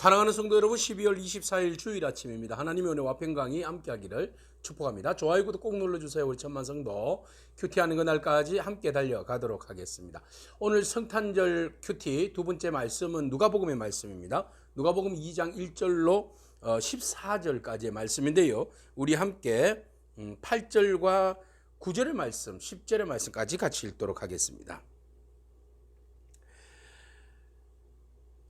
사랑하는 성도 여러분, 12월 24일 주일 아침입니다. 하나님의 은혜와 평강이 함께하기를 축복합니다. 좋아요, 구독 꼭 눌러주세요. 우리 천만 성도 큐티하는 그날까지 함께 달려가도록 하겠습니다. 오늘 성탄절 큐티 두 번째 말씀은 누가복음의 말씀입니다. 누가복음 2장 1절로 14절까지의 말씀인데요. 우리 함께 8절과 9절의 말씀, 10절의 말씀까지 같이 읽도록 하겠습니다.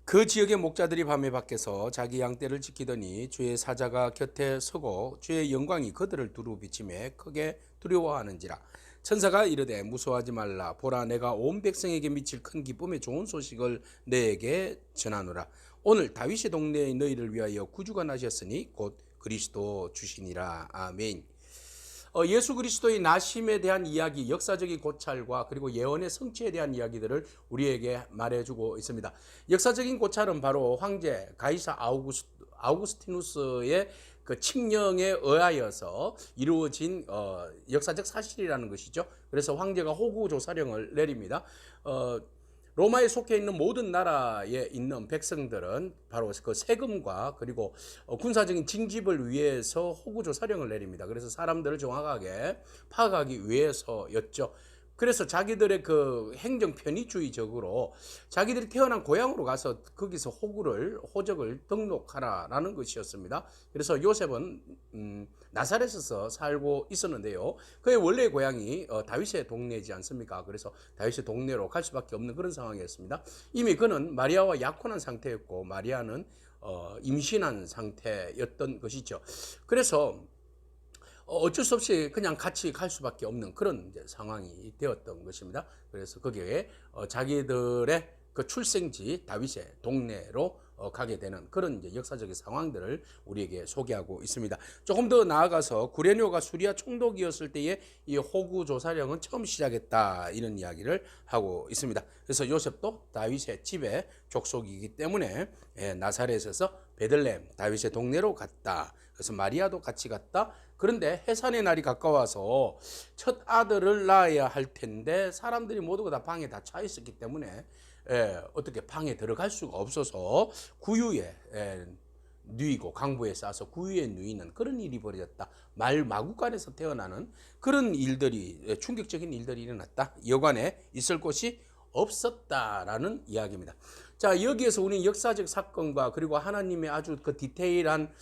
그 지역의 목자들이 밤에 밖에서 자기 양떼를 지키더니 주의 사자가 곁에 서고 주의 영광이 그들을 두루 비치매 크게 두려워하는지라. 천사가 이르되 무서워하지 말라. 보라, 내가 온 백성에게 미칠 큰 기쁨의 좋은 소식을 너에게 전하노라. 오늘 다윗의 동네에 너희를 위하여 구주가 나셨으니 곧 그리스도 주시니라. 아멘. 예수 그리스도의 나심에 대한 이야기, 역사적인 고찰과 그리고 예언의 성취에 대한 이야기들을 우리에게 말해주고 있습니다. 역사적인 고찰은 바로 황제 가이사 아우구스티누스의 그 칙령에 의하여서 이루어진 역사적 사실이라는 것이죠. 그래서 황제가 호구 조사령을 내립니다. 로마에 속해 있는 모든 나라에 있는 백성들은 바로 그 세금과 그리고 군사적인 징집을 위해서 호구조사령을 내립니다. 그래서 사람들을 정확하게 파악하기 위해서였죠. 그래서 자기들의 그 행정 편의주의적으로 자기들이 태어난 고향으로 가서 거기서 호적을 등록하라라는 것이었습니다. 그래서 요셉은 나사렛에서 살고 있었는데요. 그의 원래 고향이 다윗의 동네이지 않습니까? 그래서 다윗의 동네로 갈 수밖에 없는 그런 상황이었습니다. 이미 그는 마리아와 약혼한 상태였고 마리아는 임신한 상태였던 것이죠. 그래서 어쩔 수 없이 그냥 같이 갈 수밖에 없는 그런 이제 상황이 되었던 것입니다. 그래서 거기에 자기들의 그 출생지 다윗의 동네로 가게 되는 그런 이제 역사적인 상황들을 우리에게 소개하고 있습니다. 조금 더 나아가서 구레뇨가 수리아 총독이었을 때에 이 호구 조사령은 처음 시작했다, 이런 이야기를 하고 있습니다. 그래서 요셉도 다윗의 집의 족속이기 때문에 나사렛에서 베들레헴 다윗의 동네로 갔다. 그래서 마리아도 같이 갔다. 그런데 해산의 날이 가까워서 첫 아들을 낳아야 할 텐데 사람들이 모두가 다 방에 다 차 있었기 때문에 어떻게 방에 들어갈 수가 없어서 구유에 누이고 강부에 싸서 구유에 누이는 그런 일이 벌어졌다. 마구간에서 태어나는 그런 일들이, 충격적인 일들이 일어났다. 여관에 있을 곳이 없었다라는 이야기입니다. 자, 여기에서 우리는 역사적 사건과 그리고 하나님의 아주 그 디테일한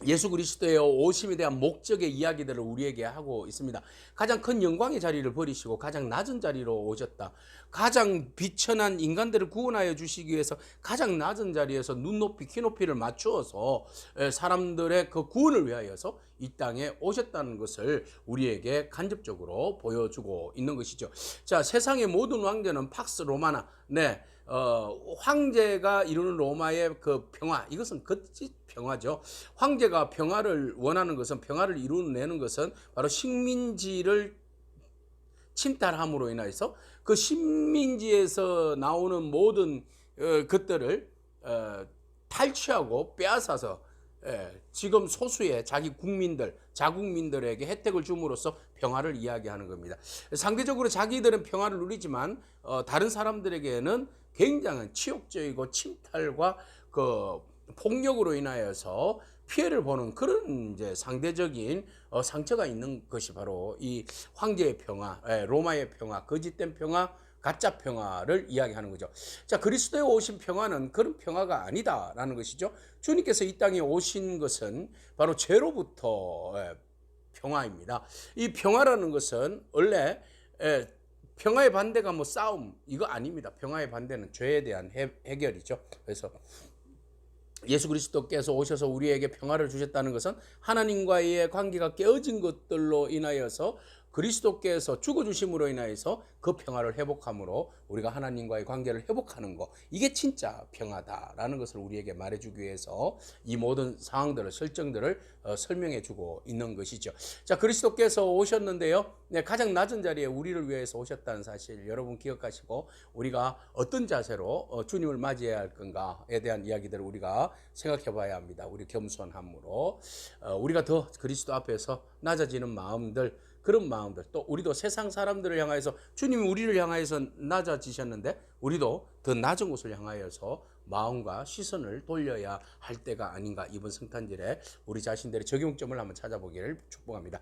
예수 그리스도의 오심에 대한 목적의 이야기들을 우리에게 하고 있습니다. 가장 큰 영광의 자리를 버리시고 가장 낮은 자리로 오셨다. 가장 비천한 인간들을 구원하여 주시기 위해서 가장 낮은 자리에서 눈높이, 키높이를 맞추어서 사람들의 그 구원을 위하여서 이 땅에 오셨다는 것을 우리에게 간접적으로 보여주고 있는 것이죠. 자, 세상의 모든 왕제는 팍스 로마나, 황제가 이루는 로마의 그 평화, 이것은 거짓 평화죠. 황제가 평화를 원하는 것은, 평화를 이루어내는 것은 바로 식민지를 침탈함으로 인해서 그 식민지에서 나오는 모든 것들을 탈취하고 빼앗아서 지금 소수의 자기 국민들, 자국민들에게 혜택을 줌으로써 평화를 이야기하는 겁니다. 상대적으로 자기들은 평화를 누리지만 다른 사람들에게는 굉장한 치욕적이고 침탈과 그 폭력으로 인하여서 피해를 보는 그런 이제 상대적인 상처가 있는 것이 바로 이 황제의 평화, 로마의 평화, 거짓된 평화, 가짜 평화를 이야기하는 거죠. 자, 그리스도에 오신 평화는 그런 평화가 아니다라는 것이죠. 주님께서 이 땅에 오신 것은 바로 죄로부터 평화입니다. 이 평화라는 것은 원래 평화의 반대가 뭐 싸움, 이거 아닙니다. 평화의 반대는 죄에 대한 해결이죠. 그래서 예수 그리스도께서 오셔서 우리에게 평화를 주셨다는 것은 하나님과의 관계가 깨어진 것들로 인하여서 그리스도께서 죽어주심으로 인하여서 그 평화를 회복함으로 우리가 하나님과의 관계를 회복하는 것, 이게 진짜 평화다라는 것을 우리에게 말해주기 위해서 이 모든 상황들을, 설정들을 설명해주고 있는 것이죠. 자, 그리스도께서 오셨는데요, 가장 낮은 자리에 우리를 위해서 오셨다는 사실 여러분 기억하시고 우리가 어떤 자세로 주님을 맞이해야 할 건가에 대한 이야기들을 우리가 생각해 봐야 합니다. 우리 겸손함으로 우리가 더 그리스도 앞에서 낮아지는 마음들, 그런 마음들, 또 우리도 세상 사람들을 향하여서, 주님이 우리를 향하여서 낮아지셨는데 우리도 더 낮은 곳을 향하여서 마음과 시선을 돌려야 할 때가 아닌가. 이번 성탄절에 우리 자신들의 적용점을 한번 찾아보기를 축복합니다.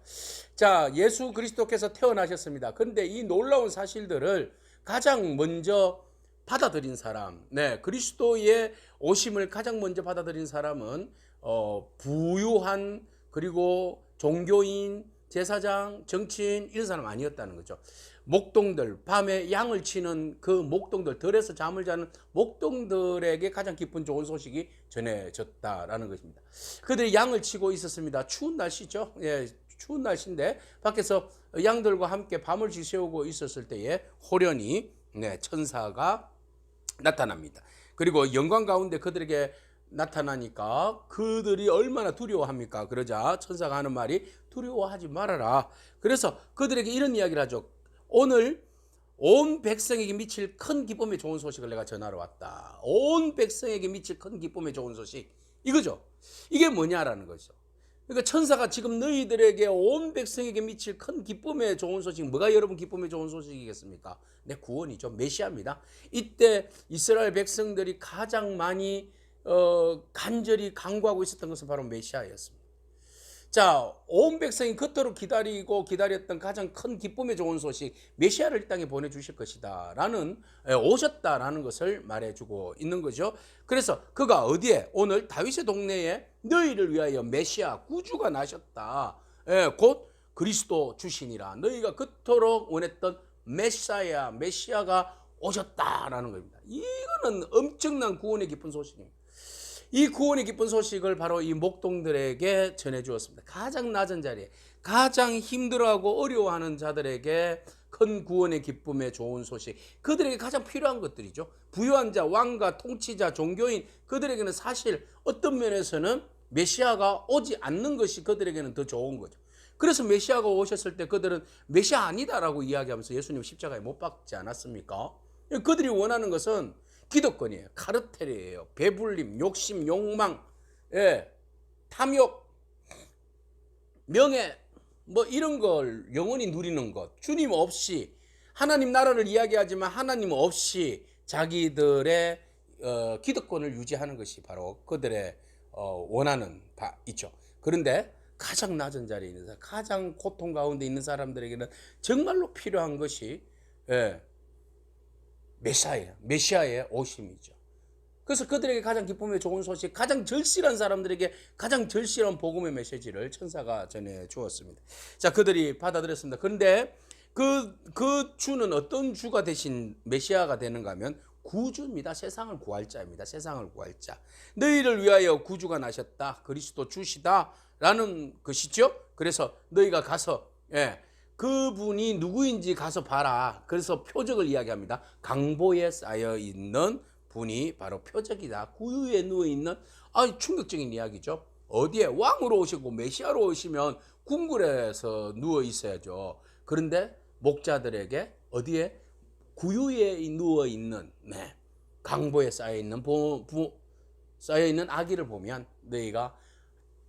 자, 예수 그리스도께서 태어나셨습니다. 그런데 이 놀라운 사실들을 가장 먼저 받아들인 사람, 그리스도의 오심을 가장 먼저 받아들인 사람은 부유한, 그리고 종교인, 제사장, 정치인, 이런 사람 아니었다는 거죠. 목동들, 밤에 양을 치는 그 목동들, 들에서 잠을 자는 목동들에게 가장 기쁜 좋은 소식이 전해졌다라는 것입니다. 그들이 양을 치고 있었습니다. 추운 날씨죠. 추운 날씨인데 밖에서 양들과 함께 밤을 지새우고 있었을 때에 호련히 천사가 나타납니다. 그리고 영광 가운데 그들에게 나타나니까 그들이 얼마나 두려워합니까? 그러자 천사가 하는 말이 두려워하지 말아라. 그래서 그들에게 이런 이야기를 하죠. 오늘 온 백성에게 미칠 큰 기쁨의 좋은 소식을 내가 전하러 왔다. 온 백성에게 미칠 큰 기쁨의 좋은 소식, 이거죠. 이게 뭐냐라는 거죠. 그러니까 천사가 지금 너희들에게, 온 백성에게 미칠 큰 기쁨의 좋은 소식, 뭐가 여러분 기쁨의 좋은 소식이겠습니까? 내 구원이죠. 메시아입니다. 이때 이스라엘 백성들이 가장 많이 간절히 간구하고 있었던 것은 바로 메시아였습니다. 자, 온 백성이 그토록 기다리고 기다렸던 가장 큰 기쁨의 좋은 소식, 메시아를 이 땅에 보내주실 것이다 라는, 오셨다라는 것을 말해주고 있는 거죠. 그래서 그가 어디에? 오늘 다윗의 동네에 너희를 위하여 메시아, 구주가 나셨다. 곧 그리스도 주시니라. 너희가 그토록 원했던 메시아가 오셨다라는 겁니다. 이거는 엄청난 구원의 기쁜 소식입니다. 이 구원의 기쁜 소식을 바로 이 목동들에게 전해주었습니다. 가장 낮은 자리에, 가장 힘들어하고 어려워하는 자들에게 큰 구원의 기쁨의 좋은 소식, 그들에게 가장 필요한 것들이죠. 부유한 자, 왕가, 통치자, 종교인, 그들에게는 사실 어떤 면에서는 메시아가 오지 않는 것이 그들에게는 더 좋은 거죠. 그래서 메시아가 오셨을 때 그들은 메시아 아니다라고 이야기하면서 예수님 십자가에 못 박지 않았습니까? 그들이 원하는 것은 기득권이에요. 카르텔이에요. 배불림, 욕심, 욕망, 탐욕, 명예, 뭐 이런 걸 영원히 누리는 것. 주님 없이, 하나님 나라를 이야기하지만 하나님 없이 자기들의 기득권을 유지하는 것이 바로 그들의 원하는 바이죠. 그런데 가장 낮은 자리에 있는 사람, 가장 고통 가운데 있는 사람들에게는 정말로 필요한 것이 메시아의 오심이죠. 그래서 그들에게 가장 기쁨의 좋은 소식, 가장 절실한 사람들에게 가장 절실한 복음의 메시지를 천사가 전해 주었습니다. 자, 그들이 받아들였습니다. 그런데 그 주는 어떤 주가 대신 메시아가 되는가 하면 구주입니다. 세상을 구할 자입니다. 세상을 구할 자. 너희를 위하여 구주가 나셨다. 그리스도 주시다라는 것이죠. 그래서 너희가 가서 그분이 누구인지 가서 봐라. 그래서 표적을 이야기합니다. 강보에 쌓여 있는 분이 바로 표적이다. 구유에 누워 있는, 충격적인 이야기죠. 어디에? 왕으로 오시고 메시아로 오시면 궁궐에서 누워 있어야죠. 그런데 목자들에게 어디에? 구유에 누워 있는, 강보에 쌓여 있는 쌓여 있는 아기를 보면 너희가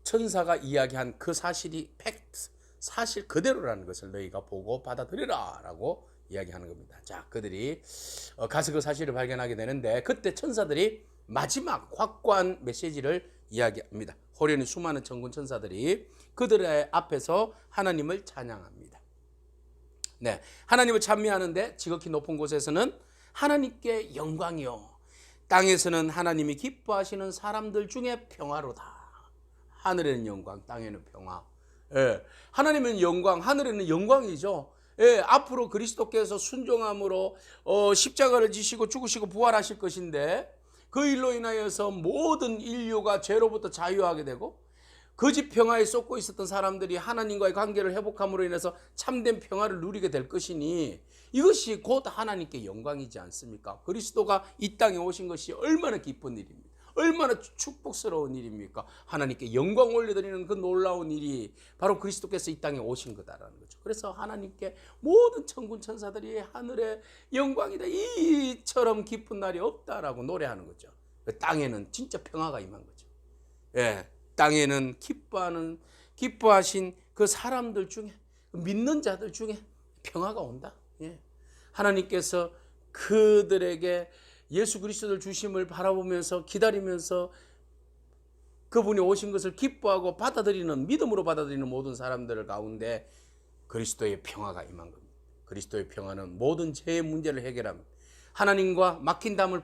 천사가 이야기한 그 사실이 팩트, 사실 그대로라는 것을 너희가 보고 받아들여라 라고 이야기하는 겁니다. 자, 그들이 가서 그 사실을 발견하게 되는데, 그때 천사들이 마지막 확고한 메시지를 이야기합니다. 호련히 수많은 천군 천사들이 그들의 앞에서 하나님을 찬양합니다. 하나님을 찬미하는데 지극히 높은 곳에서는 하나님께 영광이요, 땅에서는 하나님이 기뻐하시는 사람들 중에 평화로다. 하늘에는 영광, 땅에는 평화. 하나님은 영광, 하늘에는 영광이죠. 앞으로 그리스도께서 순종함으로 십자가를 지시고 죽으시고 부활하실 것인데, 그 일로 인하여서 모든 인류가 죄로부터 자유하게 되고 거짓 평화에 쏟고 있었던 사람들이 하나님과의 관계를 회복함으로 인해서 참된 평화를 누리게 될 것이니, 이것이 곧 하나님께 영광이지 않습니까? 그리스도가 이 땅에 오신 것이 얼마나 기쁜 일입니까? 얼마나 축복스러운 일입니까? 하나님께 영광 올려드리는 그 놀라운 일이 바로 그리스도께서 이 땅에 오신 거다라는 거죠. 그래서 하나님께 모든 천군 천사들이 하늘의 영광이다, 이처럼 기쁜 날이 없다라고 노래하는 거죠. 땅에는 진짜 평화가 임한 거죠. 땅에는 기뻐하신 그 사람들 중에, 믿는 자들 중에 평화가 온다. 하나님께서 그들에게 예수 그리스도를 주심을 바라보면서 기다리면서 그분이 오신 것을 기뻐하고 받아들이는, 믿음으로 받아들이는 모든 사람들 가운데 그리스도의 평화가 임한 겁니다. 그리스도의 평화는 모든 죄의 문제를 해결합니다. 하나님과 막힌 담을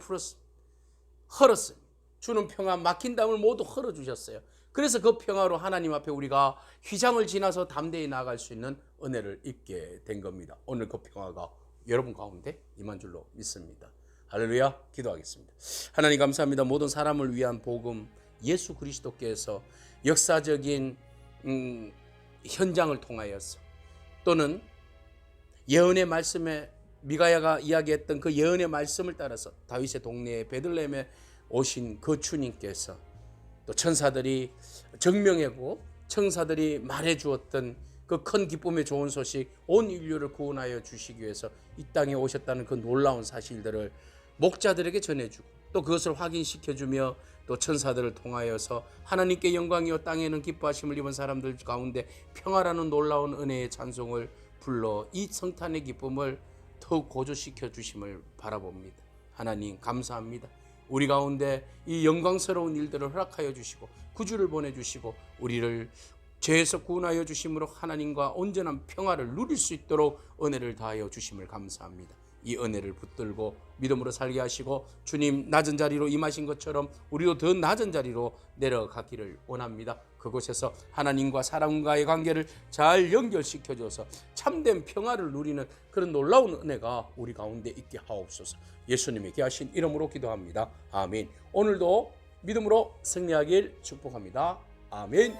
헐었습니다. 주는 평화, 막힌 담을 모두 헐어주셨어요. 그래서 그 평화로 하나님 앞에 우리가 휘장을 지나서 담대히 나아갈 수 있는 은혜를 입게 된 겁니다. 오늘 그 평화가 여러분 가운데 임한 줄로 믿습니다. 할렐루야. 기도하겠습니다. 하나님 감사합니다. 모든 사람을 위한 복음, 예수 그리스도께서 역사적인 현장을 통하여서 또는 예언의 말씀에 미가야가 이야기했던 그 예언의 말씀을 따라서 다윗의 동네에 베들레헴에 오신 그 주님께서 또 천사들이 증명하고 천사들이 말해주었던 그 큰 기쁨의 좋은 소식, 온 인류를 구원하여 주시기 위해서 이 땅에 오셨다는 그 놀라운 사실들을 목자들에게 전해주고 또 그것을 확인시켜주며 또 천사들을 통하여서 하나님께 영광이요 땅에는 기뻐하심을 입은 사람들 가운데 평화라는 놀라운 은혜의 찬송을 불러 이 성탄의 기쁨을 더욱 고조시켜 주심을 바라봅니다. 하나님 감사합니다. 우리 가운데 이 영광스러운 일들을 허락하여 주시고 구주를 보내주시고 우리를 죄에서 구원하여 주심으로 하나님과 온전한 평화를 누릴 수 있도록 은혜를 다하여 주심을 감사합니다. 이 은혜를 붙들고 믿음으로 살게 하시고 주님 낮은 자리로 임하신 것처럼 우리도 더 낮은 자리로 내려가기를 원합니다. 그곳에서 하나님과 사람과의 관계를 잘 연결시켜줘서 참된 평화를 누리는 그런 놀라운 은혜가 우리 가운데 있게 하옵소서. 예수님의 귀하신 이름으로 기도합니다. 아멘. 오늘도 믿음으로 승리하길 축복합니다. 아멘.